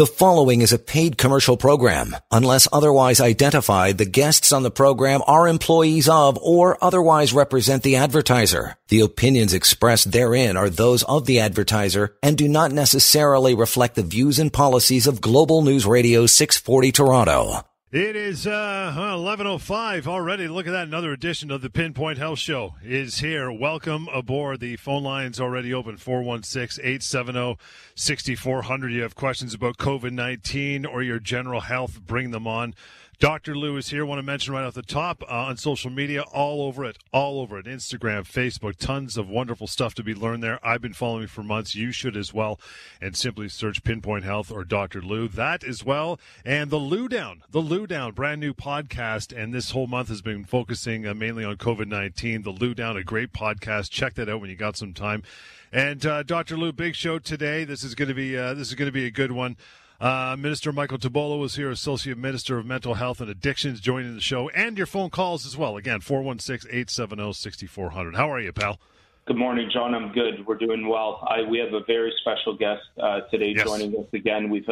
The following is a paid commercial program. Unless otherwise identified, the guests on the program are employees of or otherwise represent the advertiser. The opinions expressed therein are those of the advertiser and do not necessarily reflect the views and policies of Global News Radio 640 Toronto. It is 11:05 already. Look at that. Another edition of the PinPoint Health Show is here. Welcome aboard. The phone line's already open, 416-870-6400. You have questions about COVID-19 or your general health, bring them on. Dr. Lou is here. I want to mention right off the top on social media, all over it. Instagram, Facebook, tons of wonderful stuff to be learned there. I've been following for months. You should as well. And simply search PinPoint Health or Dr. Lou. That as well. And the Lou Down, brand new podcast. And this whole month has been focusing mainly on COVID-19. The Lou Down, a great podcast. Check that out when you got some time. And Dr. Lou, big show today. This is going to be a good one. Minister Michael Tibolo is here, Associate Minister of Mental Health and Addictions, joining the show, and your phone calls as well. Again, 416-870-6400. How are you, pal? Good morning, John. I'm good. We're doing well. We have a very special guest today joining us again. We've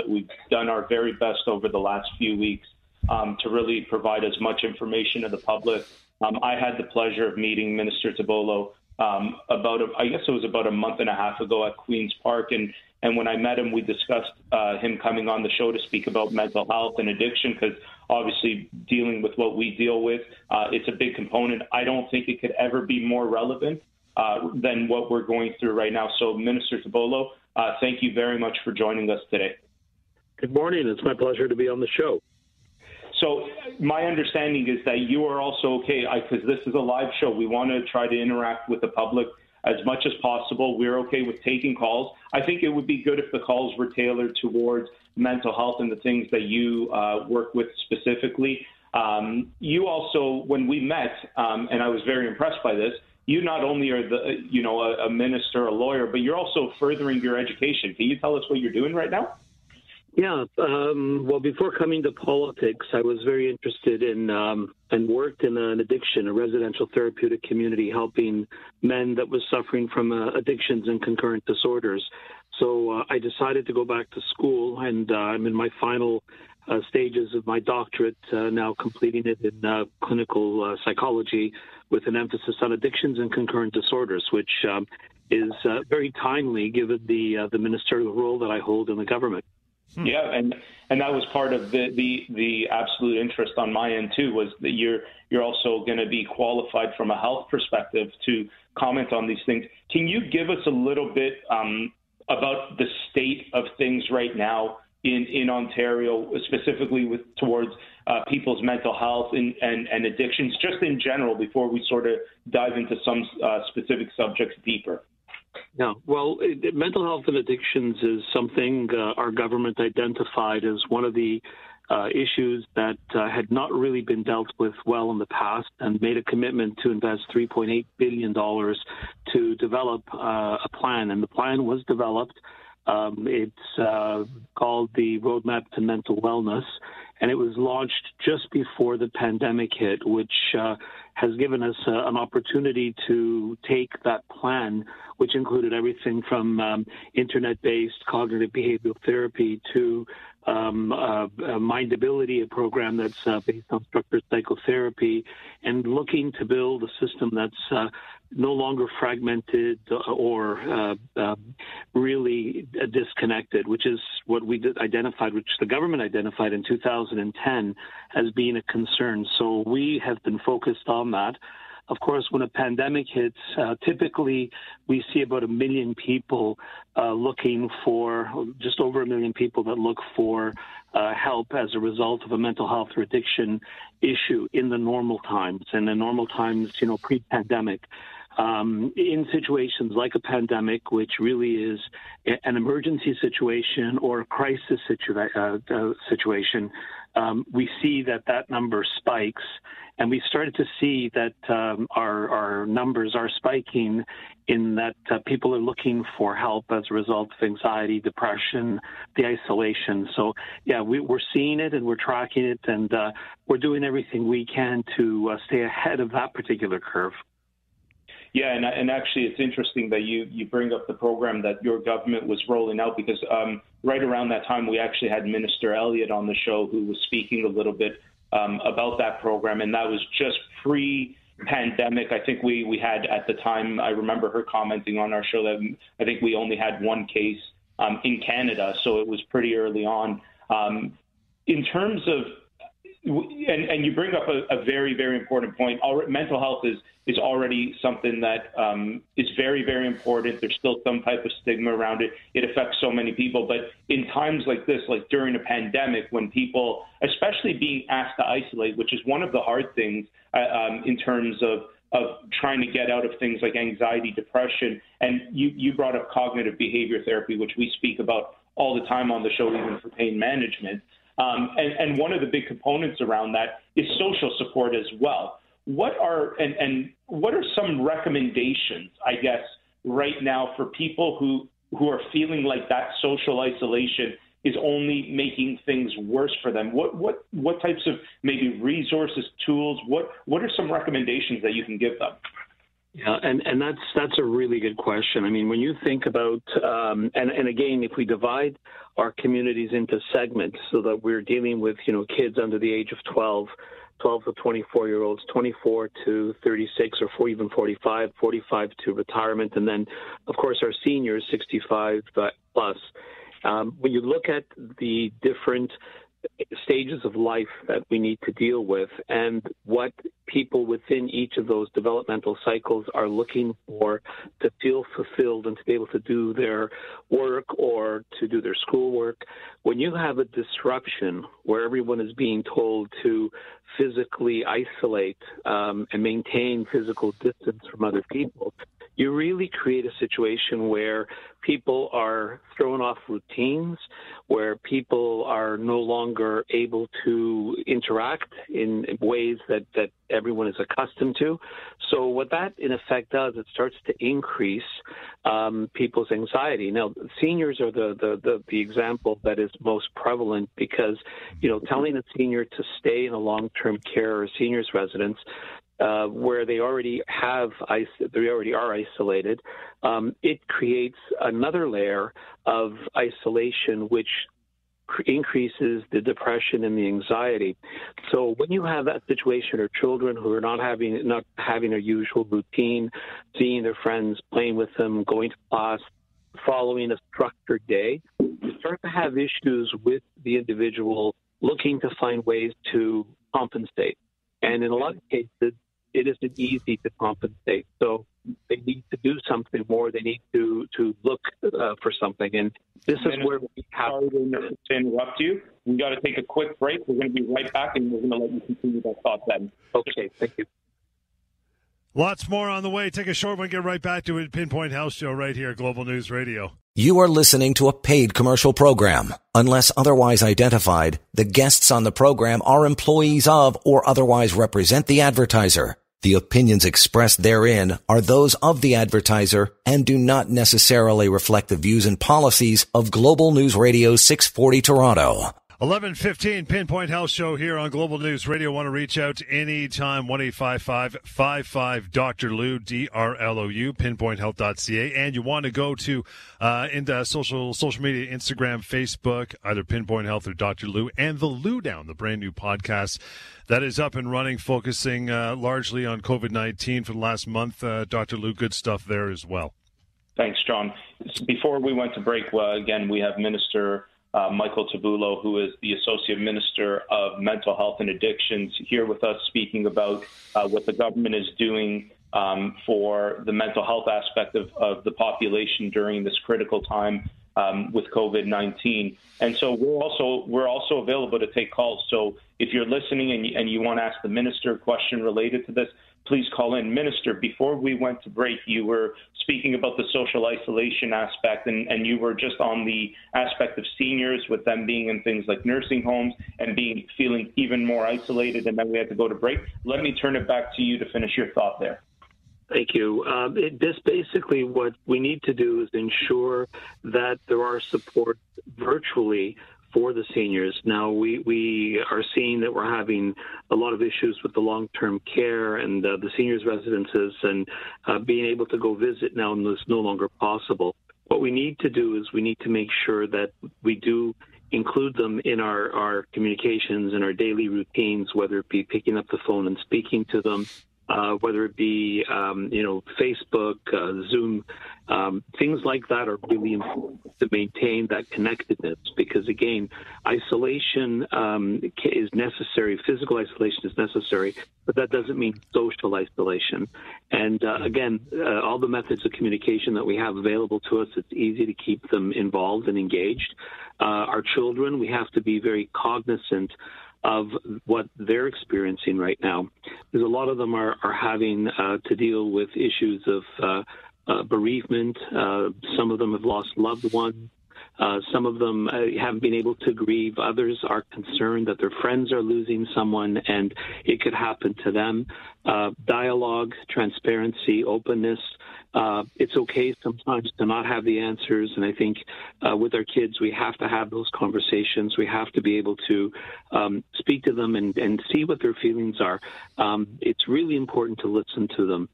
done our very best over the last few weeks to really provide as much information to the public. I had the pleasure of meeting Minister Tibolo about a month and a half ago at Queen's Park, and when I met him, we discussed him coming on the show to speak about mental health and addiction, because obviously dealing with what we deal with, it's a big component. I don't think it could ever be more relevant than what we're going through right now. So, Minister Tibolo, thank you very much for joining us today. Good morning. It's my pleasure to be on the show. So my understanding is that you are also okay, because this is a live show. We want to try to interact with the public as much as possible. We're okay with taking calls. I think it would be good if the calls were tailored towards mental health and the things that you work with specifically. You also, when we met, and I was very impressed by this, you not only are a minister, a lawyer, but you're also furthering your education. Can you tell us what you're doing right now? Yeah. Well, before coming to politics, I was very interested in and worked in a residential therapeutic community, helping men that was suffering from addictions and concurrent disorders. So I decided to go back to school, and I'm in my final stages of my doctorate, now completing it in clinical psychology with an emphasis on addictions and concurrent disorders, which is very timely given the ministerial role that I hold in the government. Yeah, and that was part of the absolute interest on my end too, was that you're also going to be qualified from a health perspective to comment on these things. Can you give us a little bit about the state of things right now in Ontario, specifically towards people's mental health and addictions, just in general, before we sort of dive into some specific subjects deeper? Yeah, well, mental health and addictions is something our government identified as one of the issues that had not really been dealt with well in the past, and made a commitment to invest $3.8 billion to develop a plan. And the plan was developed. It's called the Roadmap to Mental Wellness, and it was launched just before the pandemic hit, which has given us an opportunity to take that plan, which included everything from internet-based cognitive behavioral therapy to Mindability, a program that's based on structured psychotherapy, and looking to build a system that's no longer fragmented or really disconnected, which is what we identified, which the government identified in 2010 as being a concern. So we have been focused on that. Of course, when a pandemic hits, typically we see about 1 million people looking for, just over 1 million people that look for help as a result of a mental health or addiction issue in the normal times. And the normal times, pre-pandemic. In situations like a pandemic, which really is an emergency situation or a crisis situation, we see that number spikes. And we started to see that our numbers are spiking in that people are looking for help as a result of anxiety, depression, the isolation. So, yeah, we're seeing it and we're tracking it, and we're doing everything we can to stay ahead of that particular curve. Yeah, and actually it's interesting that you bring up the program that your government was rolling out, because right around that time we actually had Minister Elliott on the show who was speaking a little bit about that program, and that was just pre-pandemic. I think we had at the time, I remember her commenting on our show that I think we only had one case in Canada, so it was pretty early on. In terms of, and you bring up a very, very important point. Mental health is already something that is very, very important. There's still some type of stigma around it. It affects so many people. But in times like this, like during a pandemic, when people, especially being asked to isolate, which is one of the hard things in terms of trying to get out of things like anxiety, depression, and you brought up cognitive behavior therapy, which we speak about all the time on the show, even for pain management. And one of the big components around that is social support as well. What are some recommendations, I guess, right now for people who are feeling like that social isolation is only making things worse for them? What types of maybe resources, tools? What are some recommendations that you can give them? Yeah, and that's a really good question. I mean, when you think about, and again, if we divide our communities into segments so that we're dealing with, kids under the age of 12 to 24-year-olds, 24 to 36 or even 45 to retirement, and then, of course, our seniors, 65 plus. When you look at the different stages of life that we need to deal with and what people within each of those developmental cycles are looking for to feel fulfilled and to be able to do their work or to do their schoolwork, when you have a disruption where everyone is being told to physically isolate and maintain physical distance from other people, you really create a situation where people are thrown off routines, where people are no longer able to interact in ways that everyone is accustomed to. So what that, in effect, does, it starts to increase people's anxiety. Now, seniors are the example that is most prevalent because, telling a senior to stay in a long-term care or seniors residence where they already are isolated, it creates another layer of isolation, which increases the depression and the anxiety. So when you have that situation, or children who are not having a usual routine, seeing their friends, playing with them, going to class, following a structured day, you start to have issues with the individual looking to find ways to compensate. And in a lot of cases, it isn't easy to compensate. So they need to do something more. They need to look for something. And this is where we have to interrupt you. We got to take a quick break. We're going to be right back, and we're going to let you continue that thought then. Okay, thank you. Lots more on the way. Take a short one. Get right back to it. Pinpoint Health Show right here, Global News Radio. You are listening to a paid commercial program. Unless otherwise identified, the guests on the program are employees of or otherwise represent the advertiser. The opinions expressed therein are those of the advertiser and do not necessarily reflect the views and policies of Global News Radio 640 Toronto. 11:15 Pinpoint Health Show here on Global News Radio. Want to reach out anytime, 1-855-55 Lou, DRLOU, pinpointhealth.ca. And you want to go to into social media, Instagram, Facebook, either Pinpoint Health or Dr. Lou, and the Lou Down, the brand new podcast that is up and running, focusing largely on COVID-19 for the last month. Dr. Lou, good stuff there as well. Thanks, John. Before we went to break, again, we have Minister Michael Tabulo, who is the Associate Minister of Mental Health and Addictions, here with us speaking about what the government is doing for the mental health aspect of the population during this critical time with COVID-19. And so we're also available to take calls. So if you're listening and you want to ask the minister a question related to this, please call in. Minister, before we went to break, you were speaking about the social isolation aspect, and you were just on the aspect of seniors with them being in things like nursing homes and feeling even more isolated, and then we had to go to break. Let me turn it back to you to finish your thought there. Thank you. This basically what we need to do is ensure that there are supports virtually for the seniors. Now, we are seeing that we're having a lot of issues with the long-term care and the seniors' residences, and being able to go visit now is no longer possible. What we need to do is we need to make sure that we do include them in our communications and our daily routines, whether it be picking up the phone and speaking to them, whether it be, Facebook, Zoom, things like that are really important to maintain that connectedness, because, again, isolation is necessary. Physical isolation is necessary, but that doesn't mean social isolation. And, again, all the methods of communication that we have available to us, it's easy to keep them involved and engaged. Our children, we have to be very cognizant of what they're experiencing right now, because a lot of them are having to deal with issues of bereavement. Some of them have lost loved ones. Some of them haven't been able to grieve. Others are concerned that their friends are losing someone and it could happen to them. Dialogue, transparency, openness. It's okay sometimes to not have the answers, and I think with our kids we have to have those conversations. We have to be able to speak to them and see what their feelings are. It's really important to listen to them,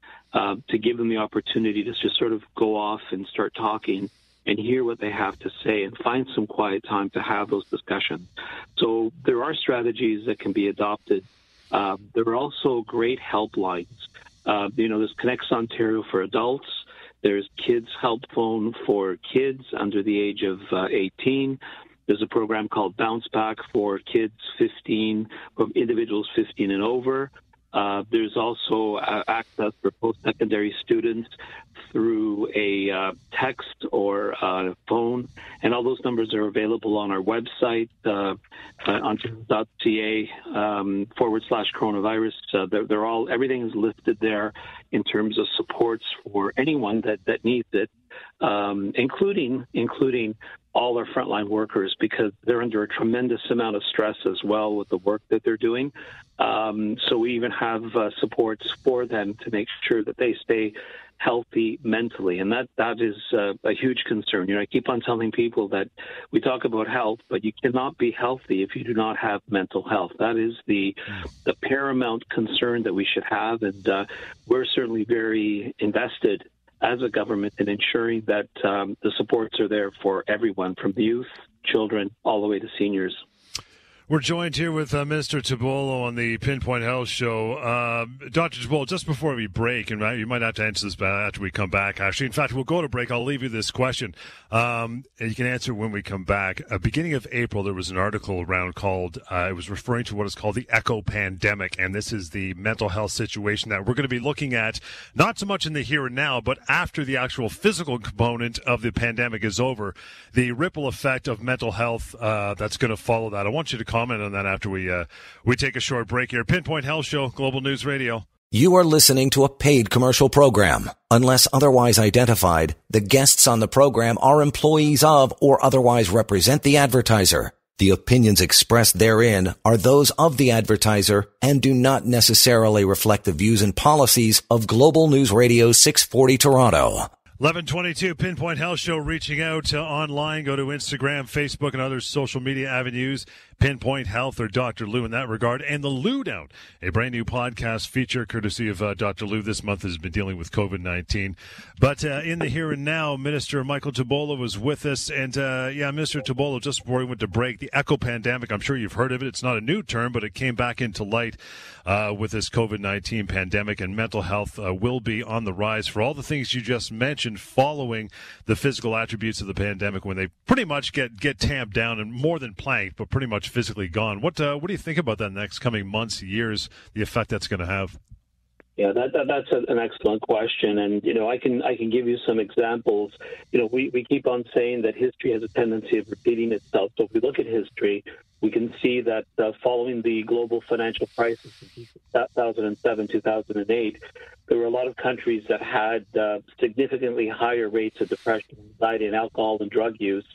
to give them the opportunity to just sort of go off and start talking and hear what they have to say and find some quiet time to have those discussions. So there are strategies that can be adopted. There are also great helplines. There's Connects Ontario for adults. There's Kids Help Phone for kids under the age of 18. There's a program called Bounce Back for kids 15, or individuals 15 and over. There's also access for post-secondary students through a text or a phone, and all those numbers are available on our website, ontario.ca /coronavirus. Everything is listed there in terms of supports for anyone that needs it, including all our frontline workers, because they're under a tremendous amount of stress as well with the work that they're doing. So we even have supports for them to make sure that they stay healthy mentally, and that is a huge concern. I keep on telling people that we talk about health, but you cannot be healthy if you do not have mental health. That is the paramount concern that we should have, and we're certainly very invested as a government in ensuring that the supports are there for everyone, from the youth, children, all the way to seniors. We're joined here with Minister Tibolo on the PinPoint Health Show. Dr. Tibolo, just before we break, and you might have to answer this after we come back, actually. In fact, we'll go to break. I'll leave you this question, and you can answer when we come back. Beginning of April, there was an article around called, it was referring to what is called the echo pandemic, and this is the mental health situation that we're going to be looking at, not so much in the here and now, but after the actual physical component of the pandemic is over, the ripple effect of mental health that's going to follow that. I want you to comment on that after we take a short break here. PinPoint Health Show, Global News Radio. You are listening to a paid commercial program. Unless otherwise identified, the guests on the program are employees of or otherwise represent the advertiser. The opinions expressed therein are those of the advertiser and do not necessarily reflect the views and policies of Global News Radio 640 Toronto. 11:22, PinPoint Health Show, reaching out online. Go to Instagram, Facebook, and other social media avenues. PinPoint Health or Dr. Lou in that regard. And the Lou Down, a brand new podcast feature courtesy of Dr. Lou. This month has been dealing with COVID-19. But in the here and now, Minister Michael Tibolo was with us. And Minister Tibolo, just before we went to break, the echo pandemic, I'm sure you've heard of it. It's not a new term, but it came back into light with this COVID-19 pandemic, and mental health will be on the rise for all the things you just mentioned following the physical attributes of the pandemic, when they pretty much get tamped down and more than planked, but pretty much physically gone. What do you think about that in the next coming months, years, the effect that's going to have? Yeah, that's an excellent question, and I can give you some examples. We keep on saying that history has a tendency of repeating itself. So if we look at history, we can see that following the global financial crisis in 2007, 2008, there were a lot of countries that had significantly higher rates of depression, anxiety, and alcohol and drug use.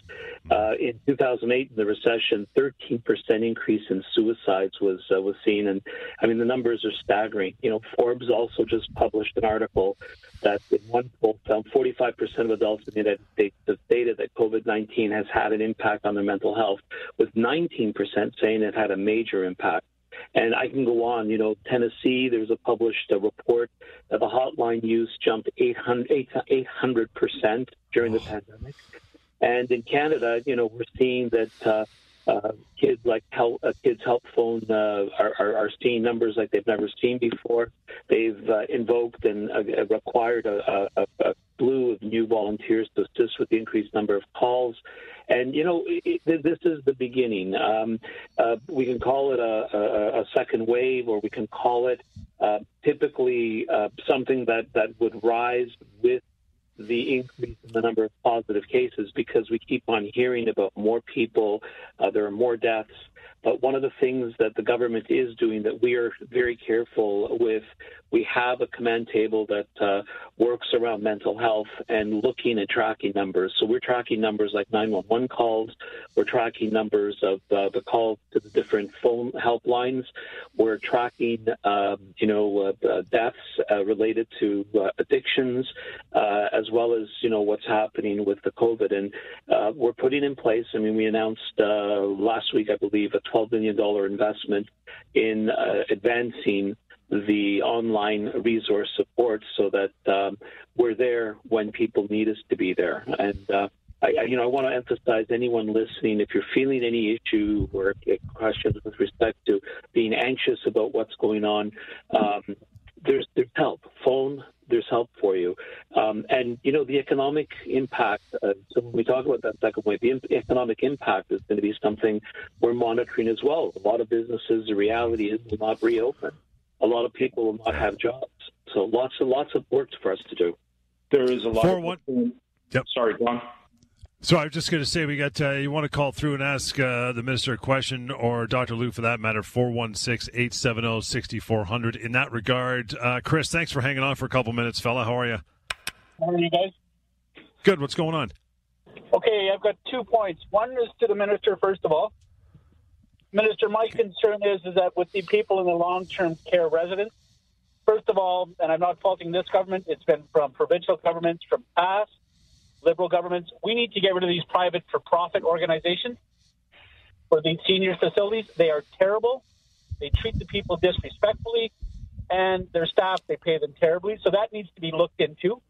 In 2008, in the recession, 13% increase in suicides was seen, and I mean the numbers are staggering. Forbes also just published an article that in one poll found 45% of adults in the United States have stated that COVID-19 has had an impact on their mental health, with 19% saying it had a major impact. And I can go on. Tennessee, there's a published report that the hotline use jumped 800% during the pandemic. And in Canada, we're seeing that kids help phone are seeing numbers like they've never seen before. They've invoked and required a slew of new volunteers to assist with the increased number of calls. And, this is the beginning. We can call it a second wave, or we can call it typically something that would rise with the increase in the number of positive cases, because we keep on hearing about more people, there are more deaths. But one of the things that the government is doing that we are very careful with, we have a command table that works around mental health and looking and tracking numbers. So we're tracking numbers like 911 calls. We're tracking numbers of the calls to the different phone helplines. We're tracking, deaths related to addictions, as well as, what's happening with the COVID. And we're putting in place, we announced last week, I believe, a $12 million investment in advancing the online resource support so that we're there when people need us to be there. And I want to emphasize, anyone listening, if you're feeling any issue or questions with respect to being anxious about what's going on, there's help. Phone. There's help for you. And the economic impact, so when we talk about that second wave, the economic impact is going to be something we're monitoring as well. A lot of businesses, the reality is, will not reopen. A lot of people will not have jobs. So lots of work for us to do. There is a lot Yep. Sorry, Don. So I was just going to say, we got you want to call through and ask the minister a question, or Dr. Lou for that matter, 416-870-6400. In that regard, Chris, thanks for hanging on for a couple minutes, fella. How are you? How are you guys? Good. What's going on? Okay, I've got 2 points. One is to the minister, first of all. Minister, my concern is that with the people in the long-term care residents, first of all, and I'm not faulting this government, it's been from provincial governments, from past Liberal governments, we need to get rid of these private for-profit organizations for these senior facilities. They are terrible. They treat the people disrespectfully, and their staff, they pay them terribly. So that needs to be looked into.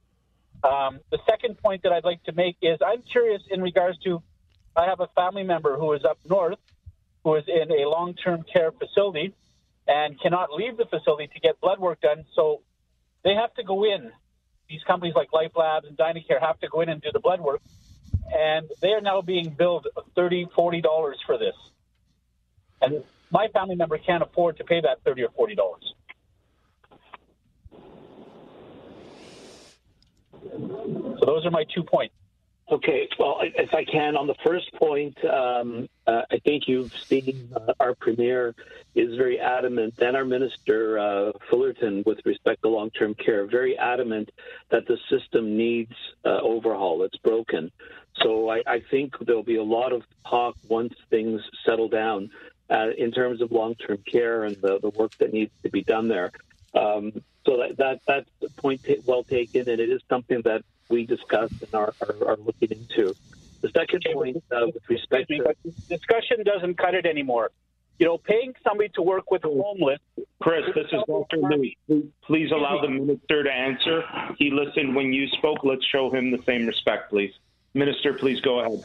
The second point that I'd like to make is I'm curious in regards to, I have a family member who is up north, who is in a long-term care facility and cannot leave the facility to get blood work done. So they have to go in. These companies like Life Labs and Dynacare have to go in and do the blood work, and they are now being billed $30, $40 for this. And my family member can't afford to pay that $30 or $40. So those are my 2 points. Okay, well, if I can, on the first point, I think you've seen our Premier is very adamant, and our Minister Fullerton, with respect to long-term care, very adamant that the system needs overhaul. It's broken. So I think there'll be a lot of talk once things settle down in terms of long-term care and the work that needs to be done there. So that's the point well taken, and it is something that we discussed and are looking into. The second point, with respect to... Discussion doesn't cut it anymore. Paying somebody to work with homeless... Chris, this is Dr. Louis. Please allow the minister to answer. He listened when you spoke. Let's show him the same respect, please. Minister, please go ahead.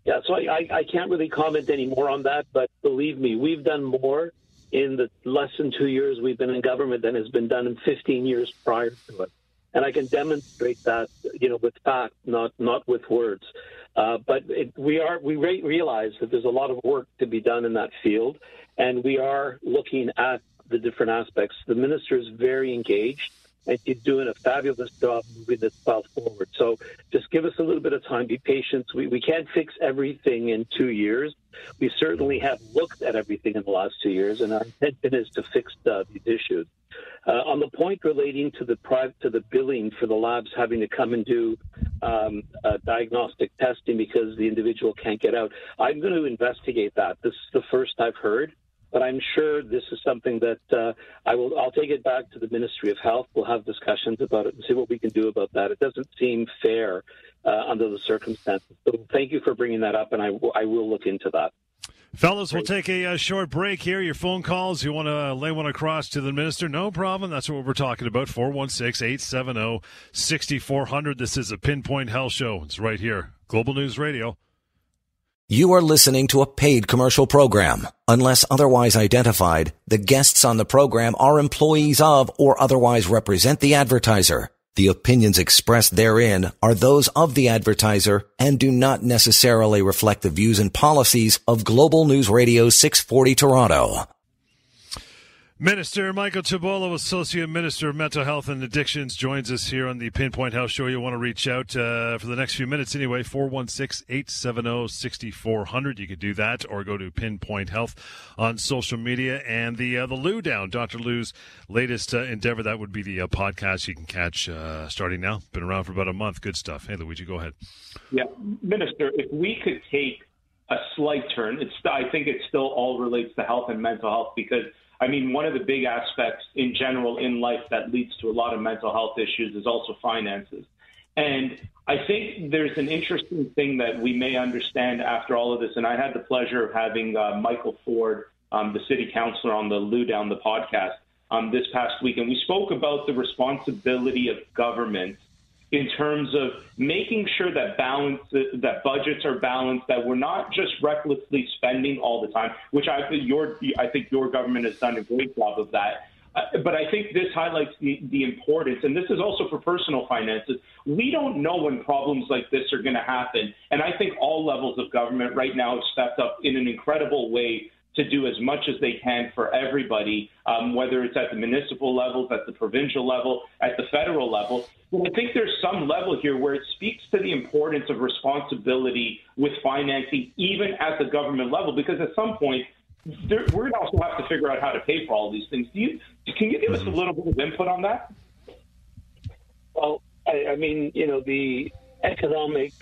Yeah, so I can't really comment any more on that, but believe me, we've done more in the less than 2 years we've been in government than has been done in 15 years prior to it. And I can demonstrate that, with facts, not with words. But we realize that there's a lot of work to be done in that field, and we are looking at the different aspects. The minister is very engaged. and she's doing a fabulous job moving this file forward. So just give us a little bit of time, be patient. We can't fix everything in 2 years. We certainly have looked at everything in the last 2 years, and our intention is to fix these issues. On the point relating to the billing for the labs having to come and do diagnostic testing because the individual can't get out, I'm going to investigate that. This is the first I've heard, but I'm sure this is something that I'll take it back to the Ministry of Health. We'll have discussions about it and see what we can do about that. It doesn't seem fair under the circumstances. So thank you for bringing that up, and I will look into that. Fellas, we'll take a short break here. Your phone calls, you want to lay one across to the minister? No problem. That's what we're talking about. 416-870-6400. This is a Pinpoint Health Show. It's right here. Global News Radio. You are listening to a paid commercial program. Unless otherwise identified, the guests on the program are employees of or otherwise represent the advertiser. The opinions expressed therein are those of the advertiser and do not necessarily reflect the views and policies of Global News Radio 640 Toronto. Minister Michael Cibollo, Associate Minister of Mental Health and Addictions, joins us here on the Pinpoint Health Show. You'll want to reach out for the next few minutes anyway, 416-870-6400. You could do that or go to Pinpoint Health on social media. And the Lou Down, Dr. Lou's latest endeavor, that would be the podcast you can catch starting now. Been around for about a month. Good stuff. Hey, Luigi, go ahead. Yeah, Minister, if we could take a slight turn, I think it still all relates to health and mental health because I mean, one of the big aspects in general in life that leads to a lot of mental health issues is also finances. And I think there's an interesting thing that we may understand after all of this. And I had the pleasure of having Michael Ford, the city councilor, on the Lou Down the podcast this past week. And we spoke about the responsibility of government in terms of making sure that budgets are balanced, that we're not just recklessly spending all the time, which I think your government has done a great job of that. But I think this highlights the importance, and this is also for personal finances. We don't know when problems like this are going to happen, and I think all levels of government right now have stepped up in an incredible way to do as much as they can for everybody, whether it's at the municipal levels, at the provincial level, at the federal level. But I think there's some level here where it speaks to the importance of responsibility with financing, even at the government level, because at some point, we're going to also have to figure out how to pay for all these things. Can you give us a little bit of input on that? Well, I mean, the economic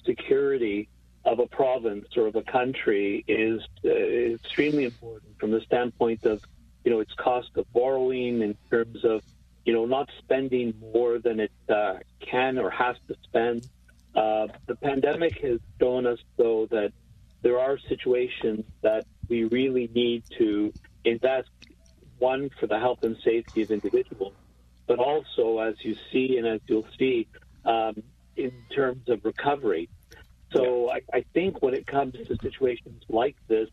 security of a province or of a country is extremely important from the standpoint of, its cost of borrowing in terms of, not spending more than it can or has to spend. The pandemic has shown us, though, that there are situations that we really need to invest, one, for the health and safety of individuals, but also, as you see and as you'll see, in terms of recovery. So I think when it comes to situations like this,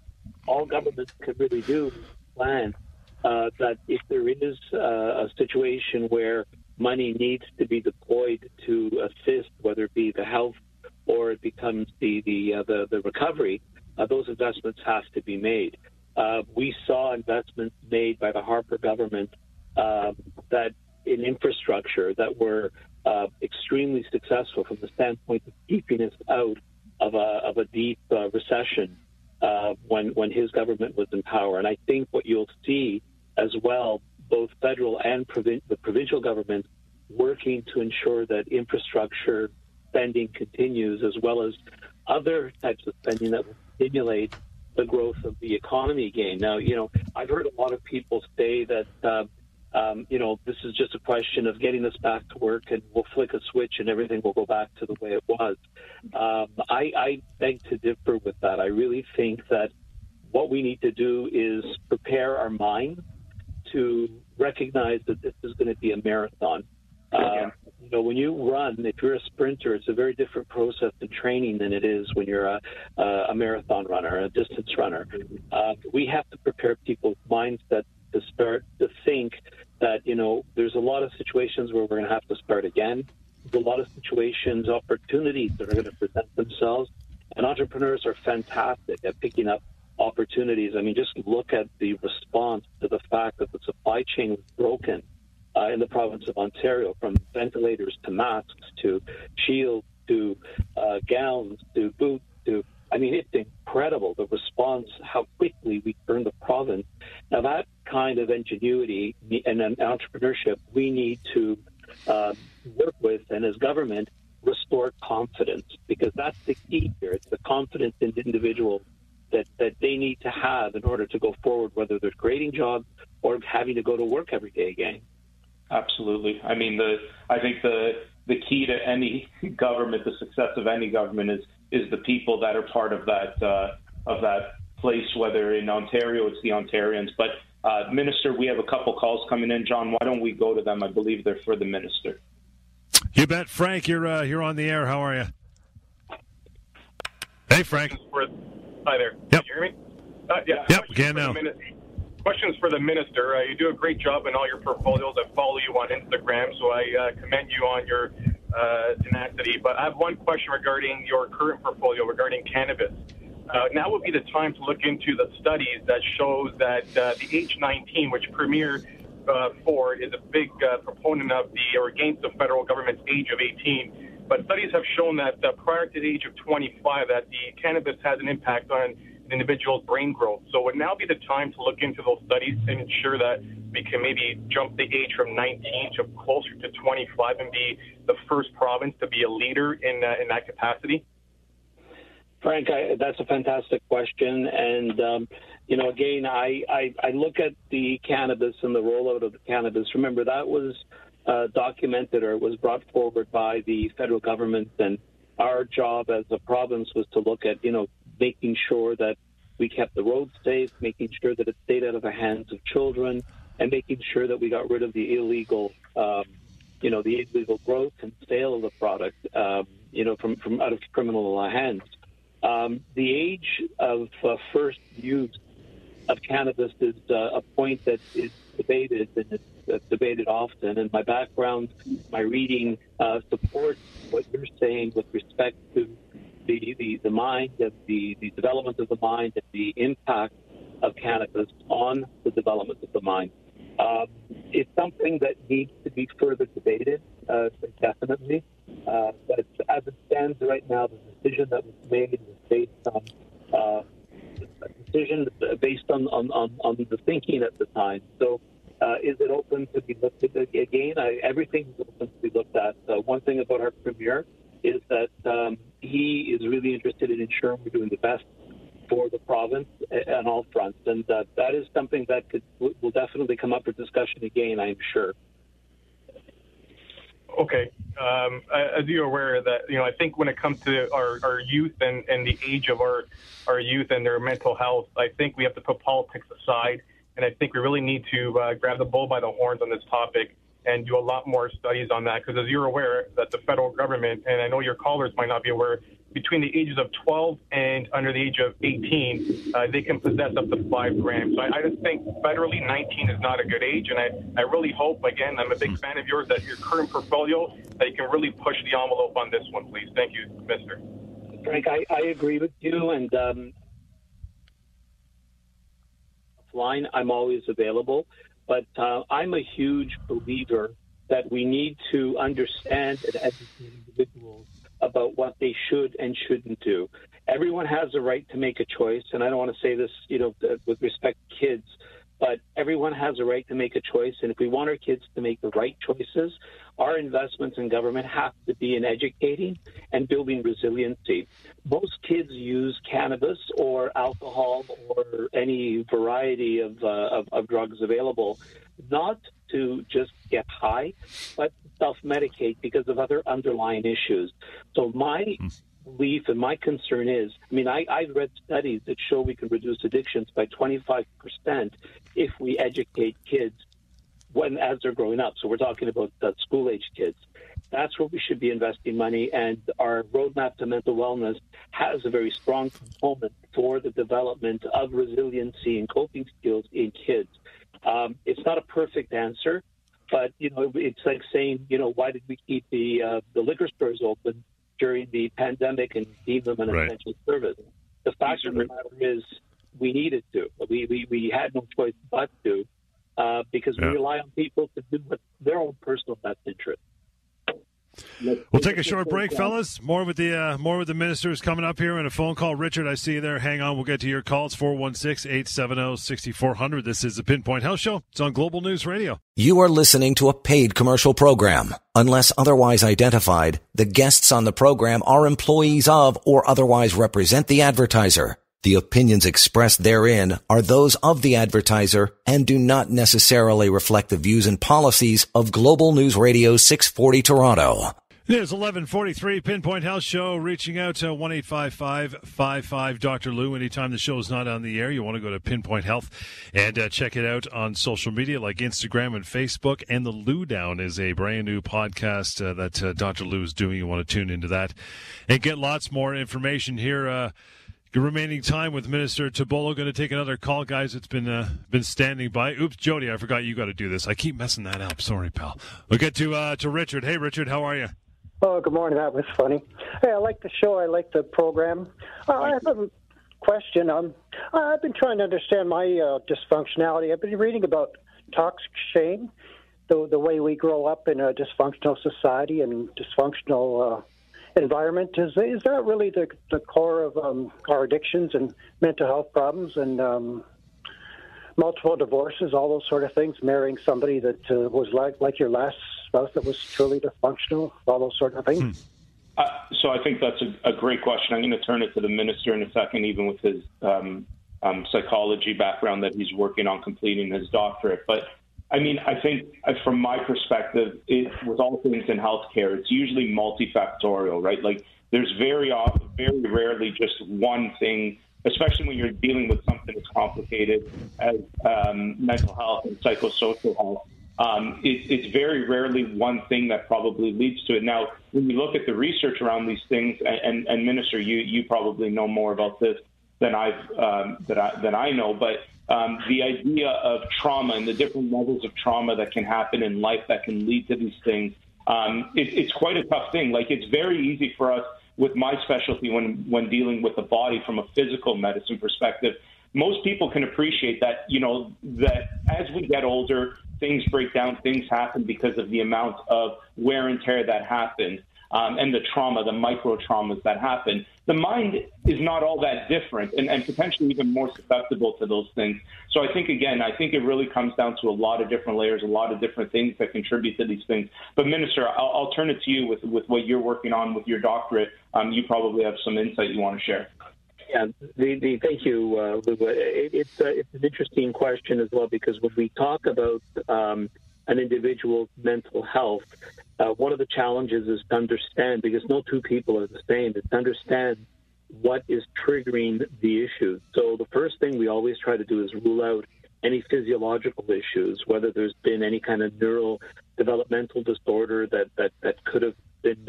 all governments can really do is plan that if there is a situation where money needs to be deployed to assist, whether it be the health or it becomes the recovery, those investments have to be made. We saw investments made by the Harper government that in infrastructure that were extremely successful from the standpoint of keeping us out of a deep recession when his government was in power. And I think what you'll see as well, both federal and the provincial government working to ensure that infrastructure spending continues, as well as other types of spending that will stimulate the growth of the economy again. Now, I've heard a lot of people say that this is just a question of getting us back to work and we'll flick a switch and everything will go back to the way it was. I beg to differ with that. I really think that what we need to do is prepare our mind to recognize that this is going to be a marathon. When you run, if you're a sprinter, it's a very different process in training than it is when you're a marathon runner, a distance runner. We have to prepare people's mindset to start to think that, there's a lot of situations where we're going to have to start again. There's a lot of situations, opportunities that are going to present themselves. And entrepreneurs are fantastic at picking up opportunities. I mean, just look at the response to the fact that the supply chain was broken in the province of Ontario, from ventilators to masks to shields to gowns to boots to, I mean, it's incredible, the response, how quickly we turned the province. Now, that kind of ingenuity and entrepreneurship we need to work with, and as government, restore confidence, because that's the key here. It's the confidence in individuals that they need to have in order to go forward, whether they're creating jobs or having to go to work every day again. Absolutely. I mean, I think the key to any government, the success of any government, is the people that are part of that place. Whether in Ontario, it's the Ontarians. But Minister, we have a couple calls coming in. John, why don't we go to them? I believe they're for the Minister. You bet, Frank. You're on the air. How are you? Hey, Frank. Hi there. Yep. Can you hear me? Yep, we can now. Questions for the Minister. You do a great job in all your portfolios. I follow you on Instagram, so I commend you on your tenacity. But I have one question regarding your current portfolio regarding cannabis. Now would be the time to look into the studies that shows that the age 19, which Premier Ford is a big proponent of or against the federal government's age of 18. But studies have shown that prior to the age of 25, that the cannabis has an impact on an individual's brain growth. So would now be the time to look into those studies and ensure that we can maybe jump the age from 19 to closer to 25 and be the first province to be a leader in that capacity? Frank, that's a fantastic question. And, again, I look at the cannabis and the rollout of the cannabis. Remember, that was documented, or was brought forward by the federal government. And our job as a province was to look at, making sure that we kept the roads safe, making sure that it stayed out of the hands of children, and making sure that we got rid of the illegal, the illegal growth and sale of the product, from out of criminal hands. The age of first use of cannabis is a point that is debated, and it's debated often. And my background, my reading supports what you're saying with respect to the mind, the development of the mind, and the impact of cannabis on the development of the mind. It's something that needs to be further debated, definitely. But as it stands right now, the decision that was made was based on the thinking at the time. So, is it open to be looked at again? Everything is open to be looked at. One thing about our premier is that he is really interested in ensuring we're doing the best for the province on all fronts, and that is something that will definitely come up for discussion again, I'm sure. Okay. As you're aware that, I think when it comes to our youth and the age of our youth and their mental health, I think we have to put politics aside, and I think we really need to grab the bull by the horns on this topic and do a lot more studies on that, because as you're aware that the federal government, and I know your callers might not be aware, between the ages of 12 and under the age of 18, they can possess up to 5 grams. So I just think federally 19 is not a good age, and I really hope, again, I'm a big fan of yours, that your current portfolio, that you can really push the envelope on this one, please. Thank you, Mister. Frank, I agree with you, and offline, I'm always available. But I'm a huge believer that we need to understand and educate individuals about what they should and shouldn't do. Everyone has a right to make a choice, and I don't want to say this, with respect to kids, but everyone has a right to make a choice. And if we want our kids to make the right choices, our investments in government have to be in educating and building resiliency. Most kids use cannabis or alcohol or any variety of drugs available, not to just get high, but self-medicate because of other underlying issues. So my belief and my concern is, I've read studies that show we can reduce addictions by 25% if we educate kids as they're growing up. So we're talking about school-age kids. That's where we should be investing money, and our roadmap to mental wellness has a very strong component for the development of resiliency and coping skills in kids. It's not a perfect answer, but it's like saying, why did we keep the liquor stores open during the pandemic and deem them an essential service? The fact of the matter is, we needed to. We had no choice but to, because we rely on people to do what their own personal best interest. We'll take a short break, fellas. More with the ministers coming up here, and a phone call. Richard, I see you there. Hang on, we'll get to your calls. 416-870-6400. This is the Pinpoint Health Show. It's on Global News Radio. You are listening to a paid commercial program. Unless otherwise identified, the guests on the program are employees of or otherwise represent the advertiser. The opinions expressed therein are those of the advertiser and do not necessarily reflect the views and policies of Global News Radio 640 Toronto. It is 11:43, Pinpoint Health Show, reaching out to 1-855-55 Lou. Anytime the show is not on the air, you want to go to Pinpoint Health and check it out on social media like Instagram and Facebook. And the Lou Down is a brand new podcast that Dr. Lou is doing. You want to tune into that and get lots more information here. Remaining time with Minister Tibollo. Going to take another call, guys. It's been standing by. Oops, Jody, I forgot you got to do this. I keep messing that up. Sorry, pal. We'll get to Richard. Hey, Richard, how are you? Oh, good morning. That was funny. Hey, I like the show. I like the program. I have a question. I've been trying to understand my dysfunctionality. I've been reading about toxic shame, the way we grow up in a dysfunctional society and dysfunctional environment. Is that really the core of our addictions and mental health problems and multiple divorces, all those sort of things, marrying somebody that was like your last spouse that was truly dysfunctional, all those sort of things? So I think that's a great question. I'm going to turn it to the minister in a second, even with his psychology background that he's working on completing his doctorate. But I mean, I think from my perspective, with all things in healthcare, it's usually multifactorial, right? Like there's very rarely just one thing, especially when you're dealing with something as complicated as mental health and psychosocial health. It's very rarely one thing that probably leads to it. Now, when you look at the research around these things, and Minister, you probably know more about this than I know, but the idea of trauma and the different levels of trauma that can happen in life that can lead to these things, it's quite a tough thing. Like it's very easy for us with my specialty when dealing with the body from a physical medicine perspective. Most people can appreciate that, that as we get older, things break down, things happen because of the amount of wear and tear that happens, and the trauma, the micro traumas that happen. The mind is not all that different and potentially even more susceptible to those things. So I think it really comes down to a lot of different layers, a lot of different things that contribute to these things. But Minister, I'll turn it to you with what you're working on with your doctorate. You probably have some insight you want to share. Yeah, thank you, Lou. It's an interesting question as well, because when we talk about an individual's mental health, one of the challenges is to understand, because no two people are the same, is to understand what is triggering the issue. So the first thing we always try to do is rule out any physiological issues, whether there's been any kind of neurodevelopmental disorder that could have been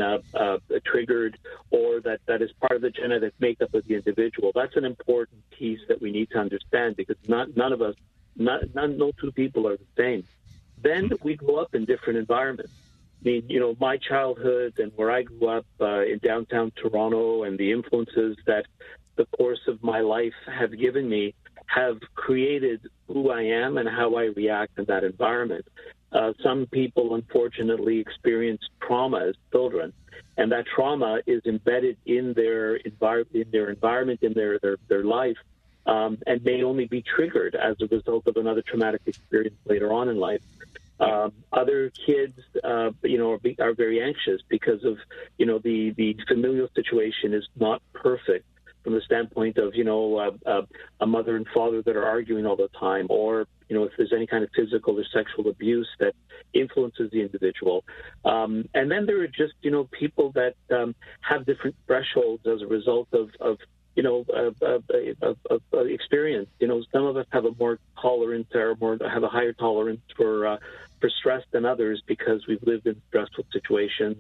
triggered, or that is part of the genetic makeup of the individual. That's an important piece that we need to understand, because no two people are the same. Then we grew up in different environments. I mean, my childhood and where I grew up in downtown Toronto, and the influences that the course of my life have given me have created who I am and how I react in that environment. Some people, unfortunately, experience trauma as children, and that trauma is embedded in their environment, in their life, and may only be triggered as a result of another traumatic experience later on in life. Other kids, are very anxious because of, the familial situation is not perfect from the standpoint of, a mother and father that are arguing all the time, or, if there's any kind of physical or sexual abuse that influences the individual. And then there are just, people that have different thresholds as a result of experience. Some of us have a more tolerance, or have a higher tolerance for stress than others, because we've lived in stressful situations.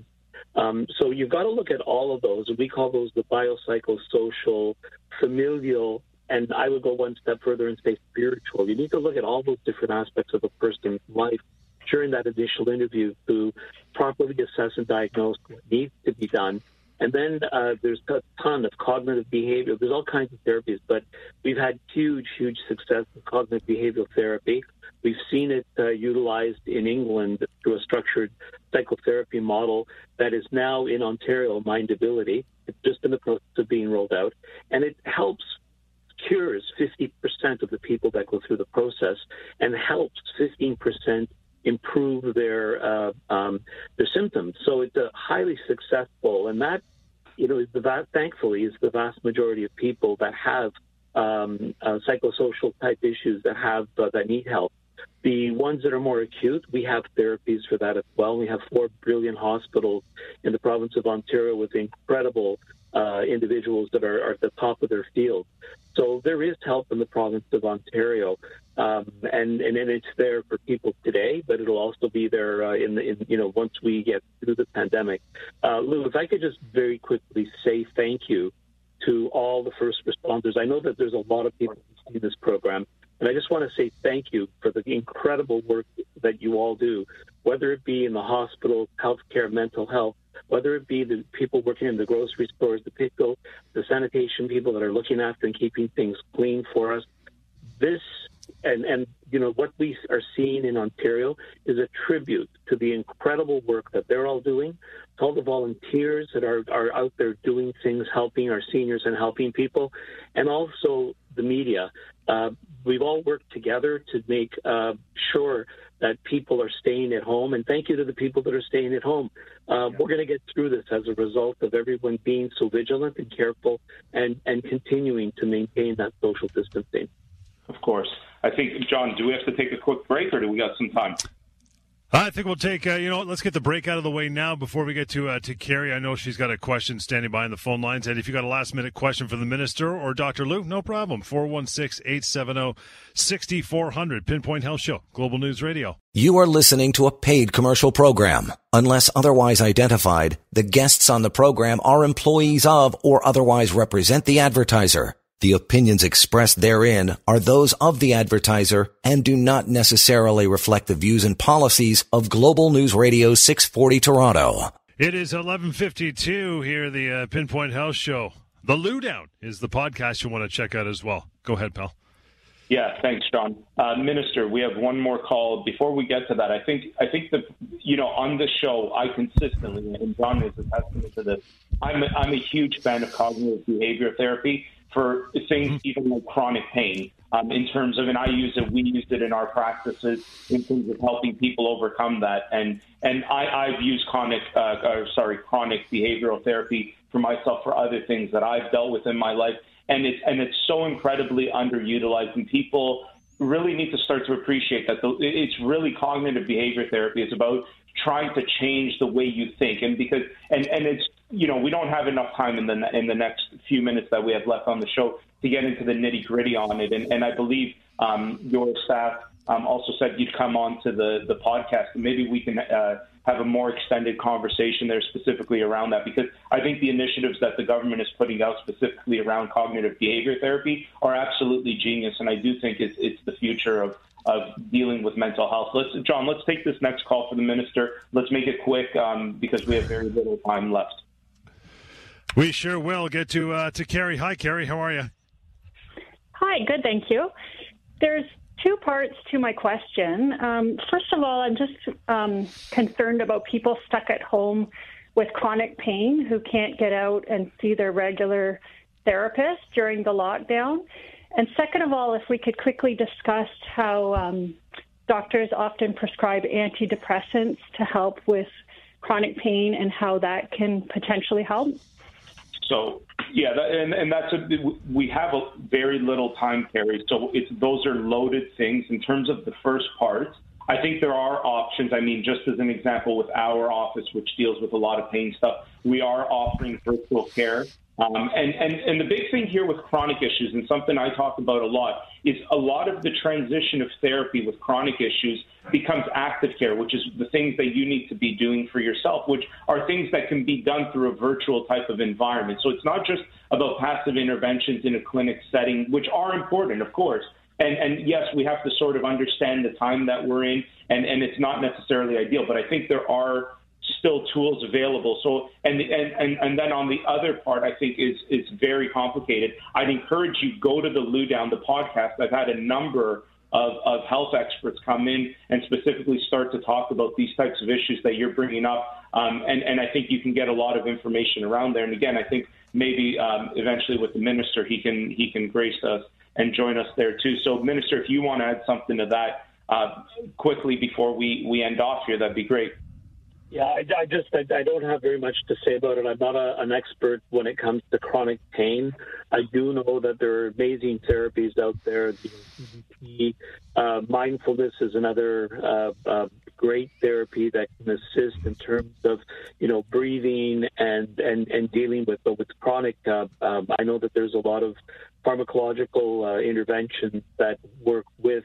So you've got to look at all of those, and we call those the biopsychosocial, familial, and I would go one step further and say spiritual. You need to look at all those different aspects of a person's life during that initial interview to properly assess and diagnose what needs to be done. And then there's a ton of cognitive behavior. There's all kinds of therapies, but we've had huge success in cognitive behavioral therapy. We've seen it utilized in England through a structured psychotherapy model that is now in Ontario, Mindability. It's just in the process of being rolled out, and it cures 50% of the people that go through the process and helps 15% improve their symptoms. So it's highly successful, and that, thankfully, is the vast majority of people that have psychosocial type issues that need help. The ones that are more acute, we have therapies for that as well. We have 4 brilliant hospitals in the province of Ontario with incredible individuals that are at the top of their field. So there is help in the province of Ontario, and it's there for people today, but it'll also be there once we get through the pandemic. Lou, if I could just very quickly say thank you to all the first responders. I know that there's a lot of people who see this program, and I just want to say thank you for the incredible work that you all do, whether it be in the hospital, healthcare, mental health, whether it be the people working in the grocery stores, the sanitation people that are looking after and keeping things clean for us. This and what we are seeing in Ontario is a tribute to the incredible work that they're all doing, to all the volunteers that are out there doing things, helping our seniors and helping people, and also the media. We've all worked together to make sure that people are staying at home, and thank you to the people that are staying at home. We're going to get through this as a result of everyone being so vigilant and careful and continuing to maintain that social distancing. Of course. I think, John, do we have to take a quick break, or do we got some time? I think we'll take, let's get the break out of the way now before we get to Carrie. I know she's got a question standing by on the phone lines. And if you got a last-minute question for the minister or Dr. Lou, no problem. 416-870-6400. Pinpoint Health Show, Global News Radio. You are listening to a paid commercial program. Unless otherwise identified, the guests on the program are employees of or otherwise represent the advertiser. The opinions expressed therein are those of the advertiser and do not necessarily reflect the views and policies of Global News Radio 640 Toronto. It is 11:52 here, the Pinpoint Health Show. The Lowdown is the podcast you want to check out as well. Go ahead, pal. Yeah, thanks, John. Minister, we have one more call. Before we get to that, I think that, on this show, I consistently, and John is a testament to this, I'm a huge fan of cognitive behavior therapy for things even like chronic pain, in terms of, and we used it in our practices in terms of helping people overcome that. And I've used chronic behavioral therapy for myself for other things that I've dealt with in my life. And it's so incredibly underutilized, and people really need to start to appreciate that it's really cognitive behavior therapy. It's about trying to change the way you think, and it's, we don't have enough time in the next few minutes that we have left on the show to get into the nitty gritty on it. And I believe your staff also said you'd come on to the podcast, and maybe we can have a more extended conversation there specifically around that, because I think the initiatives that the government is putting out specifically around cognitive behavior therapy are absolutely genius, and I do think it's the future of dealing with mental health. John, let's take this next call for the minister. Let's make it quick because we have very little time left. We sure will. Get to Carrie. Hi, Carrie. How are you? Hi. Good, thank you. There's two parts to my question. First of all, I'm just concerned about people stuck at home with chronic pain who can't get out and see their regular therapist during the lockdown. And second of all, if we could quickly discuss how doctors often prescribe antidepressants to help with chronic pain and how that can potentially help. So, yeah, we have a very little time, Carrie. So those are loaded things. In terms of the first part, I think there are options. I mean, just as an example, with our office, which deals with a lot of pain stuff, we are offering virtual care. And the big thing here with chronic issues, and something I talk about a lot, is a lot of the transition of therapy with chronic issues becomes active care, which is the things that you need to be doing for yourself, which are things that can be done through a virtual type of environment. So it's not just about passive interventions in a clinic setting, which are important, of course. And yes, we have to sort of understand the time that we're in, and it's not necessarily ideal, but I think there are still tools available. So, and then on the other part, I think is very complicated. I'd encourage you, go to the Lowdown, the podcast. I've had a number of health experts come in and specifically start to talk about these types of issues that you're bringing up. And I think you can get a lot of information around there. And again, I think maybe eventually with the minister, he can grace us and join us there too. So, Minister, if you want to add something to that quickly before we end off here, that'd be great. Yeah, I don't have very much to say about it. I'm not an expert when it comes to chronic pain. I do know that there are amazing therapies out there. CBT, mindfulness is another great therapy that can assist in terms of, breathing and dealing with chronic. I know that there's a lot of pharmacological interventions that work with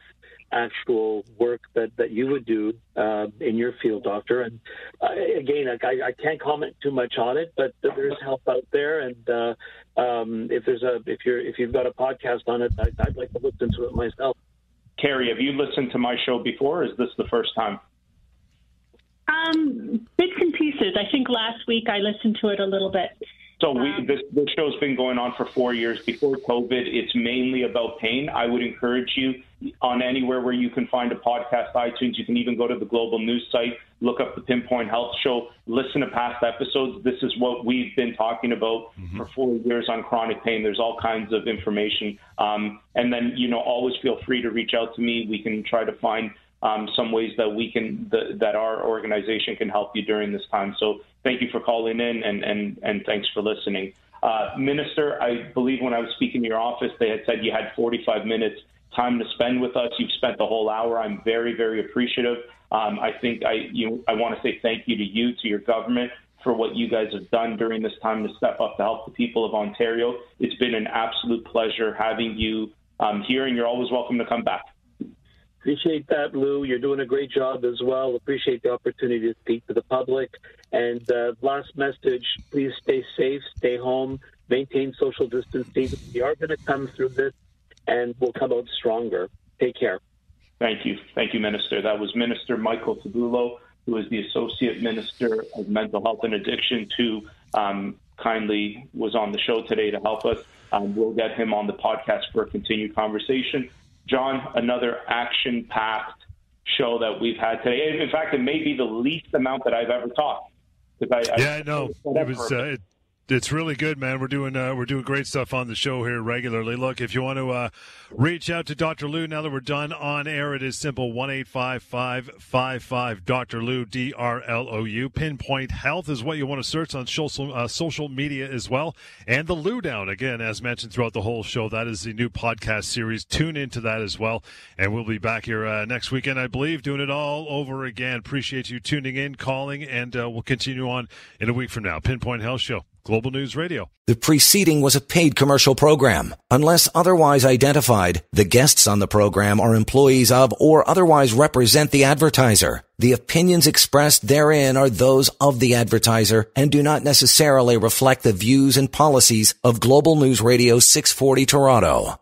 actual work that you would do in your field, doctor. And again, I can't comment too much on it, but there's help out there. And if you've got a podcast on it, I'd like to listen to it myself. Carrie, have you listened to my show before, or is this the first time? Bits and pieces. I think last week I listened to it a little bit. So this show's been going on for 4 years. Before COVID, it's mainly about pain. I would encourage you on anywhere where you can find a podcast, iTunes. You can even go to the Global News site, look up the PinPoint Health Show, listen to past episodes. This is what we've been talking about for 4 years on chronic pain. There's all kinds of information. And then, always feel free to reach out to me. We can try to find some ways that that our organization can help you during this time. So thank you for calling in and thanks for listening. Minister, I believe when I was speaking to your office, they had said you had 45 minutes time to spend with us. You've spent the whole hour. I'm very, very appreciative. I think I want to say thank you to your government for what you guys have done during this time to step up to help the people of Ontario. It's been an absolute pleasure having you here, and you're always welcome to come back. Appreciate that, Lou. You're doing a great job as well. Appreciate the opportunity to speak to the public. And last message, please stay safe, stay home, maintain social distancing. We are going to come through this, and we'll come out stronger. Take care. Thank you. Thank you, Minister. That was Minister Michael Tabulo, who is the Associate Minister of Mental Health and Addiction, who kindly was on the show today to help us. We'll get him on the podcast for a continued conversation. John, another action-packed show that we've had today. In fact, it may be the least amount that I've ever talked. I know. It was. It's really good, man. We're doing great stuff on the show here regularly. Look, if you want to reach out to Dr. Lou now that we're done on air, it is simple: 1-855-55 Dr. Lou, DRLOU. PinPoint Health is what you want to search on social media as well. And the Lou Down, again, as mentioned throughout the whole show, that is the new podcast series. Tune into that as well. And we'll be back here next weekend, I believe, doing it all over again. Appreciate you tuning in, calling, and we'll continue on in a week from now. PinPoint Health Show. Global News Radio. The preceding was a paid commercial program. Unless otherwise identified, the guests on the program are employees of or otherwise represent the advertiser. The opinions expressed therein are those of the advertiser and do not necessarily reflect the views and policies of Global News Radio 640 Toronto.